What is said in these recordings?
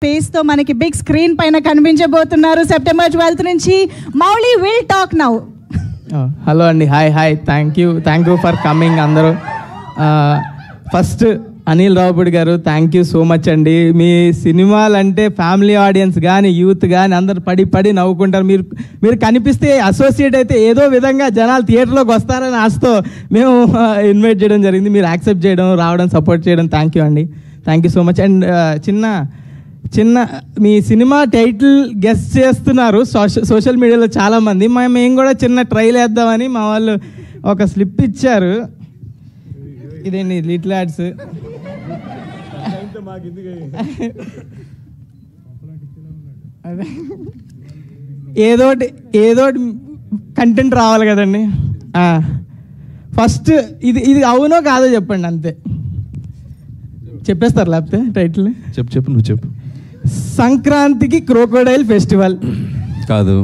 Space తో మనకి big screen పైన కనిపించబోతున్నారు సెప్టెంబర్ 12th నుంచి. Mouli will talk now. Hello అండి, hi thank you for coming అందరూ. ఫస్ట్ అనిల్ రావుపూడి గారు, థ్యాంక్ యూ సో మచ్ అండి. మీ సినిమాలు అంటే ఫ్యామిలీ ఆడియన్స్ కానీ యూత్ కానీ అందరు పడి నవ్వుకుంటారు. మీరు కనిపిస్తే అసోసియేట్ అయితే ఏదో విధంగా జనాలు థియేటర్లోకి వస్తారని ఆశతో మేము ఇన్వైట్ చేయడం జరిగింది. మీరు యాక్సెప్ట్ చేయడం, రావడం, సపోర్ట్ చేయడం థ్యాంక్ యూ అండి. Thank you so much. And చిన్న మీ సినిమా టైటిల్ గెస్ చేస్తున్నారు సోషల్ మీడియాలో చాలామంది. మేము కూడా చిన్న ట్రైల్ వేద్దామని మా వాళ్ళు ఒక స్లిప్ ఇచ్చారు. ఇదేంటి లిటిల్ యాడ్స్. ఏదోటి కంటెంట్ రావాలి కదండి. ఫస్ట్ ఇది అవునో కాదో చెప్పండి, అంతే. చెప్పేస్తారు లేకపోతే టైటిల్. చెప్పు నువ్వు చెప్పు. సంక్రాంతికి క్రోకోడైల్ ఫెస్టివల్ కాదు.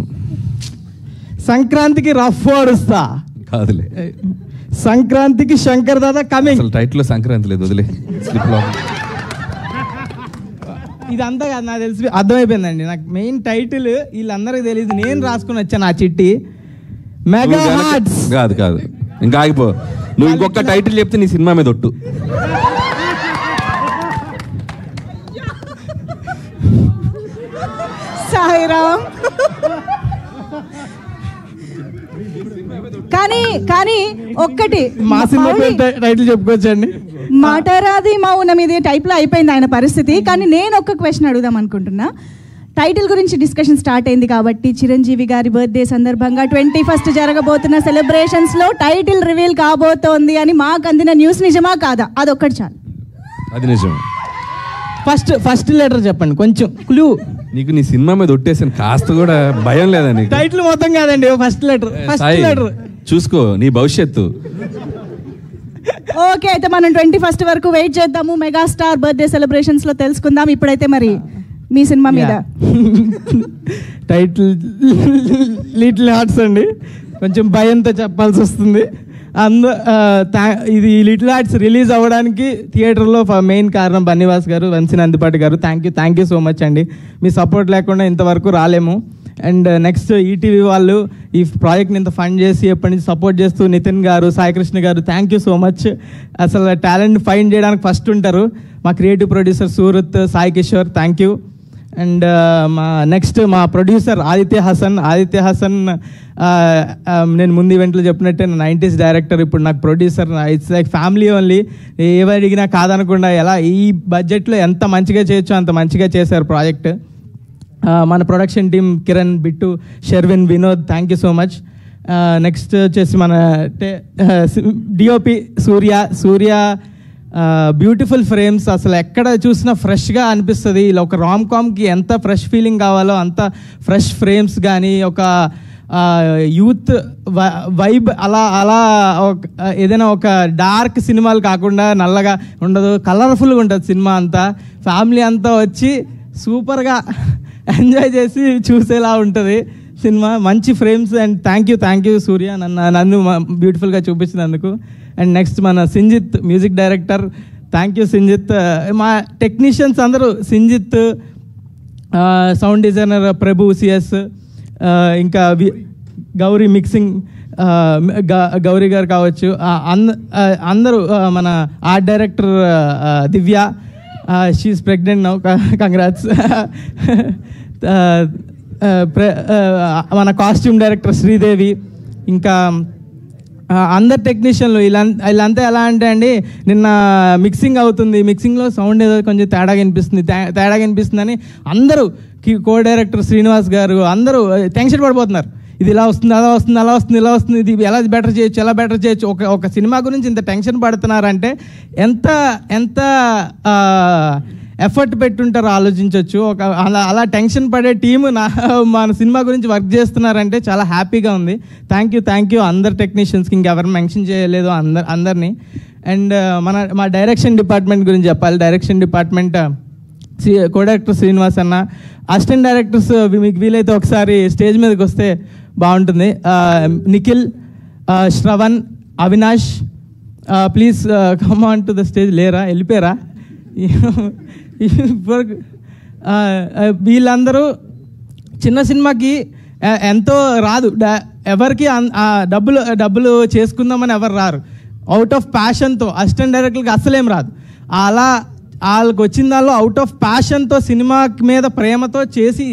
సంక్రాంతికి రఫ్ ఓడుస్తా కాదులే. సంక్రాంతికి శంకర్ దాదా కమింగ్. అసలు టైటిల్లో సంక్రాంతి లేదు, వదిలే. ఇదంతా కాదు, నాకు తెలిసి అర్థమైపోయిందండి. నాకు మెయిన్ టైటిల్ వీళ్ళందరికీ తెలియదు, నేను రాసుకుని వచ్చాను ఆ చిట్టి. Mega hearts. కాదు ఇంకా ఆగిపో. నువ్వు ఇంకొక టైటిల్ చెప్తే నీ సినిమా మీద ఒట్టు. సాయిరామ్. కానీ ఒక్కటి మా సినిమా టైటిల్ చెప్పుకోవచ్చండి. మాటరాది మౌనం ఇది టైప్లో అయిపోయింది ఆయన పరిస్థితి. కానీ నేను ఒక్క క్వశ్చన్ అడుగుదాం అనుకుంటున్నా. టైటిల్ గురించి డిస్కషన్ స్టార్ట్ అయింది కాబట్టి చిరంజీవి గారి బర్త్డే సందర్భంగా 21st జరగబోతున్న సెలబ్రేషన్స్లో టైటిల్ రివీల్ కాబోతోంది అని మాకు అందిన న్యూస్ నిజమా కాదా? అదొక్కటి చాలు. అది నిజం. ఫస్ట్ లెటర్ చెప్పండి, కొంచెం క్లూ. నీకు నీ సినిమా మీద ఒట్టేసాను, కాస్త కూడా భయం లేదా నీకు? టైటిల్ మొత్తం కాదండి, ఫస్ట్ లెటర్ చూసుకో నీ భవిష్యత్తు. ఓకే, అయితే మనం 21st వరకు వెయిట్ చేద్దాము. మెగాస్టార్ బర్త్డే సెలబ్రేషన్స్ లో తెలుసుకుందాం. ఇప్పుడైతే మరి మీ సినిమా మీద టైటిల్ లిటిల్ హార్ట్స్ అండి. కొంచెం భయంతో చెప్పాల్సి వస్తుంది. ఇది లిటిల్ హార్ట్స్ రిలీజ్ అవ్వడానికి థియేటర్లో మెయిన్ కారణం బన్నీవాస్ గారు, వంశీ నందిపాటి గారు. థ్యాంక్ యూ సో మచ్ అండి. మీ సపోర్ట్ లేకుండా ఇంతవరకు రాలేము. అండ్ నెక్స్ట్ ఈటీవీ వాళ్ళు ఈ ప్రాజెక్ట్ని ఇంత ఫండ్ చేసి ఎప్పటి నుంచి సపోర్ట్ చేస్తూ నితిన్ గారు, సాయికృష్ణ గారు, థ్యాంక్ యూ సో మచ్. అసలు టాలెంట్ ఫైండ్ చేయడానికి ఫస్ట్ ఉంటారు. మా creative producer Surat, Sai Kishore, thank you. And మా ప్రొడ్యూసర్ ఆదిత్య హసన్ నేను ముందు ఈవెంట్లో చెప్పినట్టే 90s డైరెక్టర్, ఇప్పుడు నాకు producer. It's like family only. ఏవి అడిగినా కాదనకుండా ఎలా ఈ బడ్జెట్లో ఎంత మంచిగా చేయొచ్చో అంత మంచిగా చేశారు ప్రాజెక్ట్. మన production team Kiran, Bittu, Sherwin, Vinod, thank you so much. Next వచ్చేసి మన డిఓపి సూర్య. బ్యూటిఫుల్ ఫ్రేమ్స్, అసలు ఎక్కడ చూసినా ఫ్రెష్గా అనిపిస్తుంది. ఇలా ఒక రామ్ కామ్కి ఎంత ఫ్రెష్ ఫీలింగ్ కావాలో అంత ఫ్రెష్ ఫ్రేమ్స్ కానీ, ఒక యూత్ వైబ్ అలా ఏదైనా ఒక డార్క్ సినిమాలు కాకుండా నల్లగా ఉండదు, కలర్ఫుల్గా ఉంటుంది సినిమా అంతా. ఫ్యామిలీ అంతా వచ్చి సూపర్గా ఎంజాయ్ చేసి చూసేలా ఉంటుంది సినిమా. మంచి ఫ్రేమ్స్. అండ్ థ్యాంక్ యూ సూర్య, నన్ను బ్యూటిఫుల్గా చూపించినందుకు. అండ్ నెక్స్ట్ మన Sinjith, music director. Thank you Sinjith. మా టెక్నీషియన్స్ అందరూ సింజిత్, సౌండ్ డిజైనర్ ప్రభు సిఎస్, ఇంకా గౌరీ మిక్సింగ్, గౌరీ గారు కావచ్చు, అందరూ. మన ఆర్ట్ డైరెక్టర్ దివ్య, షీఈస్ ప్రెగ్నెంట్ నౌ, కంగ్రాట్స్. మన కాస్ట్యూమ్ డైరెక్టర్ శ్రీదేవి, ఇంకా అందరు టెక్నీషియన్లు. వీళ్ళంతా ఎలా అంటే అండి, నిన్న మిక్సింగ్ అవుతుంది, మిక్సింగ్లో సౌండ్ ఏదో కొంచెం తేడా కనిపిస్తుందని అందరూ, కో డైరెక్టర్ శ్రీనివాస్ గారు అందరూ టెన్షన్ పడిపోతున్నారు. ఇది ఇలా వస్తుంది, అలా వస్తుంది, ఇది ఎలా బెటర్ చేయొచ్చు. ఒక సినిమా గురించి ఇంత టెన్షన్ పడుతున్నారంటే ఎంత ఎఫర్ట్ పెట్టుంటారో ఆలోచించవచ్చు. అలా టెన్షన్ పడే టీము మన సినిమా గురించి వర్క్ చేస్తున్నారంటే చాలా హ్యాపీగా ఉంది. థ్యాంక్ యూ అందరు టెక్నీషియన్స్కి, ఇంకెవరు మెన్షన్ చేయలేదు అందరినీ. అండ్ మా డైరెక్షన్ డిపార్ట్మెంట్ గురించి చెప్పాలి. Direction department co director Srinivas అన్న, అసిస్టెంట్ డైరెక్టర్స్ మీకు వీలైతే ఒకసారి స్టేజ్ మీదకి వస్తే బాగుంటుంది. Nikhil, Shravan, Avinash, please come on to the stage. లేరా, వెళ్ళిపోయారా? వీళ్ళందరూ చిన్న సినిమాకి ఎంతో రాదు, ఎవరికి డబ్బులు చేసుకుందామని ఎవరు రారు. అవుట్ ఆఫ్ ప్యాషన్తో అసిస్టెంట్ డైరెక్టర్కి అస్సలేం రాదు. అలా వాళ్ళకి వచ్చిన దానిలో అవుట్ ఆఫ్ ప్యాషన్తో సినిమా మీద ప్రేమతో చేసి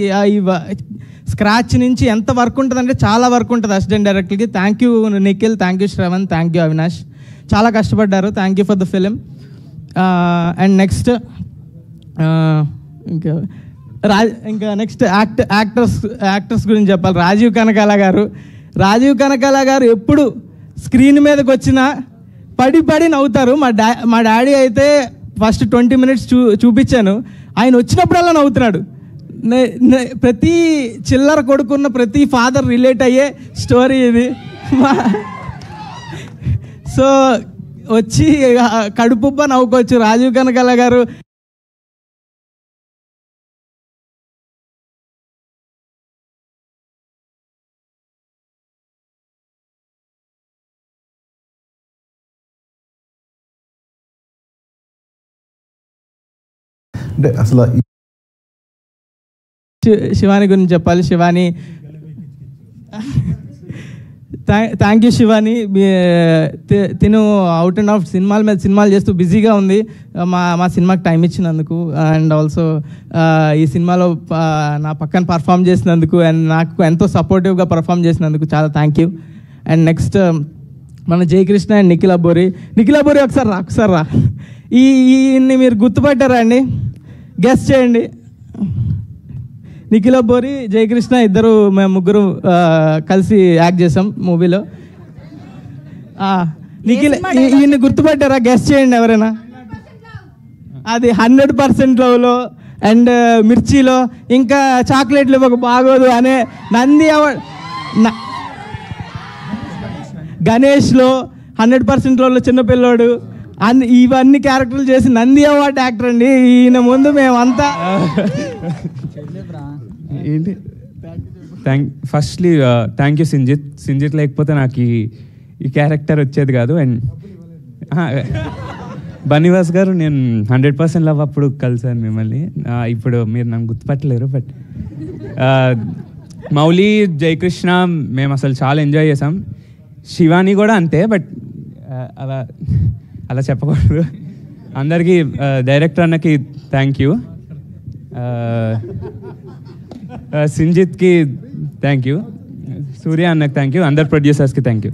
స్క్రాచ్ నుంచి ఎంత వర్క్ ఉంటుందంటే చాలా వర్క్ ఉంటుంది అసిస్టెంట్ డైరెక్టర్కి. Thank you Nikhil, thank you Shravan, thank you Avinash, చాలా కష్టపడ్డారు. Thank you for the film. And next ఇంకా నెక్స్ట్ యాక్టర్స్ గురించి చెప్పాలి. రాజీవ్ కనకాల గారు ఎప్పుడు స్క్రీన్ మీదకి వచ్చినా పడి నవ్వుతారు. మా డాడీ అయితే ఫస్ట్ 20 minutes చూపించాను, ఆయన వచ్చినప్పుడల్లా నవ్వుతున్నాడు. ప్రతి చిల్లర కొడుకున్న ప్రతి ఫాదర్ రిలేట్ అయ్యే స్టోరీ ఇది. సో వచ్చి కడుపుబ్బ నవ్వుకోవచ్చు. రాజీవ్ కనకాల గారు అంటే అసలు శివాని గురించి చెప్పాలి. Shivani, thank you Shivani. తిను అవుట్ అండ్ అవుట్ సినిమాలు చేస్తూ బిజీగా ఉంది. మా సినిమాకి టైం ఇచ్చినందుకు అండ్ ఆల్సో ఈ సినిమాలో నా పక్కన పర్ఫామ్ చేసినందుకు అండ్ నాకు ఎంతో సపోర్టివ్గా పర్ఫామ్ చేసినందుకు చాలా థ్యాంక్ యూ. అండ్ నెక్స్ట్ మన జయకృష్ణ అండ్ నిఖిల్ అబ్బోరి ఒకసారి రా. ఈయన్ని మీరు గుర్తుపట్టారా అండి? గెస్ చేయండి. నిఖిల్ అబ్బోరి, జయకృష్ణ ఇద్దరు మేము ముగ్గురు కలిసి యాక్ట్ చేసాం మూవీలో. నిఖిల్ ఈయన్ని గుర్తుపట్టారా? గెస్ చేయండి ఎవరైనా. అది 100% లవ్లో అండ్ మిర్చిలో, ఇంకా చాక్లెట్లు ఇవ్వక బాగోదు అనే నంది అవార్డ్, గణేష్లో 100% లవ్లో చిన్నపిల్లోడు, ఇవన్నీ క్యారెక్టర్లు చేసి నంది అవార్డ్ యాక్టర్ అండి ఈయన. ముందు మేమంతా ఏంటి ఫస్ట్లీ థ్యాంక్ యూ సింజిత్ లేకపోతే నాకు ఈ క్యారెక్టర్ వచ్చేది కాదు. అండ్ బన్నివాస్ గారు, నేను 100% లవ్ అప్పుడు కలిసాను మిమ్మల్ని, ఇప్పుడు మీరు నన్ను గుర్తుపట్టలేరు. బట్ మౌలి, జయకృష్ణ మేము అసలు చాలా ఎంజాయ్ చేసాం. శివాని కూడా అంతే. బట్ అలా చెప్పకూడదు. అందరికీ డైరెక్టర్ అన్నకి థ్యాంక్ యూ, సింజిత్కి థ్యాంక్ యూ, సూర్య అన్నకి థ్యాంక్ యూ, అందరు ప్రొడ్యూసర్స్కి థ్యాంక్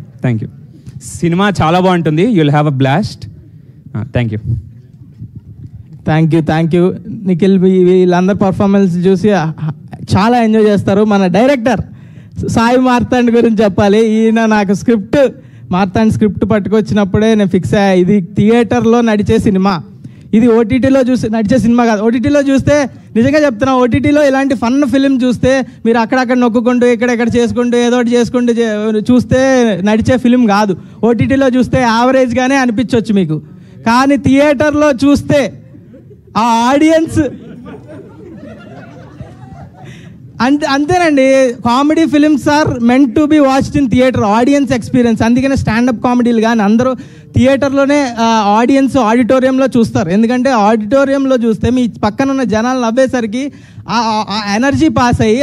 యూ. సినిమా చాలా బాగుంటుంది. You'll have a blast. Thank you Nikhil. వీళ్ళందరు పర్ఫార్మెన్స్ చూసి చాలా ఎంజాయ్ చేస్తారు. మన డైరెక్టర్ సాయి మార్తాండ్ గురించి చెప్పాలి. ఈయన నాకు మార్తాండ్ స్క్రిప్ట్ పట్టుకొచ్చినప్పుడే నేను ఫిక్స్ అయ్యా, ఇది థియేటర్లో నడిచే సినిమా, ఇది ఓటీటీలో నడిచే సినిమా కాదు. ఓటీటీలో చూస్తే నిజంగా చెప్తున్నా, ఓటీటీలో ఇలాంటి ఫన్ ఫిలిం చూస్తే మీరు అక్కడక్కడ నొక్కుంటూ ఇక్కడెక్కడ చేసుకుంటూ ఏదో ఒకటి చేసుకుంటూ చూస్తే నడిచే ఫిలిం కాదు. ఓటీటీలో చూస్తే యావరేజ్గానే అనిపించవచ్చు మీకు, కానీ థియేటర్లో చూస్తే ఆ ఆడియన్స్ అంతేనండి. Comedy films are meant to be watched in theatre, audience experience. అందుకనే స్టాండప్ కామెడీలు కానీ అందరూ థియేటర్లోనే ఆడిటోరియంలో చూస్తారు. ఎందుకంటే ఆడిటోరియంలో చూస్తే మీ పక్కన ఉన్న జనాలు నవ్వేసరికి ఆ ఎనర్జీ పాస్ అయ్యి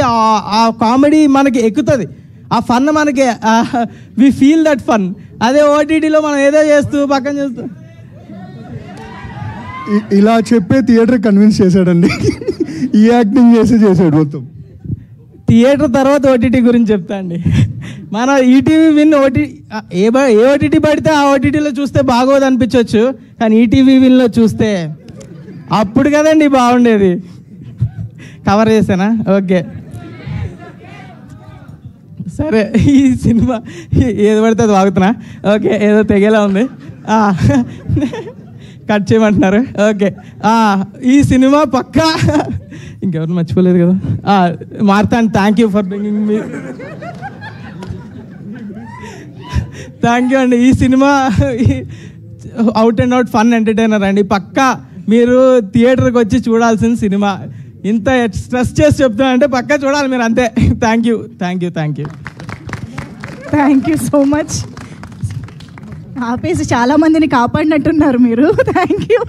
ఆ కామెడీ మనకి ఎక్కుతుంది, ఆ ఫన్ మనకి వి ఫీల్ దట్ ఫన్. అదే ఓటీటీలో మనం ఏదో చేస్తూ పక్కన చూస్తూ ఇలా చెప్పే థియేటర్ కన్విన్స్ చేశాడండి. ఈ యాక్టింగ్ చేసాడు మొత్తం. థియేటర్ తర్వాత ఓటీటీ గురించి చెప్తా అండి. మన ఈటీవీ విన్ ఏ ఓటీటీ పడితే ఆ ఓటీటీలో చూస్తే బాగోదు అనిపించవచ్చు, కానీ ఈటీవీ విన్లో చూస్తే అప్పుడు కదండి బాగుండేది. కవర్ చేసానా? ఓకే సరే. ఈ సినిమా ఏది పడితే అది వాగుతున్నా. ఓకే, ఏదో తెగేలా ఉంది, కట్ చేయమంటున్నారు. ఓకే, ఈ సినిమా పక్కా ఇంకెవరు మర్చిపోలేదు కదా. Marthand, thank you for bringing me. Thank you అండి. ఈ cinema out and out fun entertainer అండి. పక్కా మీరు థియేటర్కి వచ్చి చూడాల్సిన సినిమా. ఇంత స్ట్రెస్ చేసి చెప్తానంటే పక్కా చూడాలి మీరు, అంతే. Thank you so much. ఆపేసి చాలా మందిని కాపాడినట్టున్నారు మీరు. Thank you.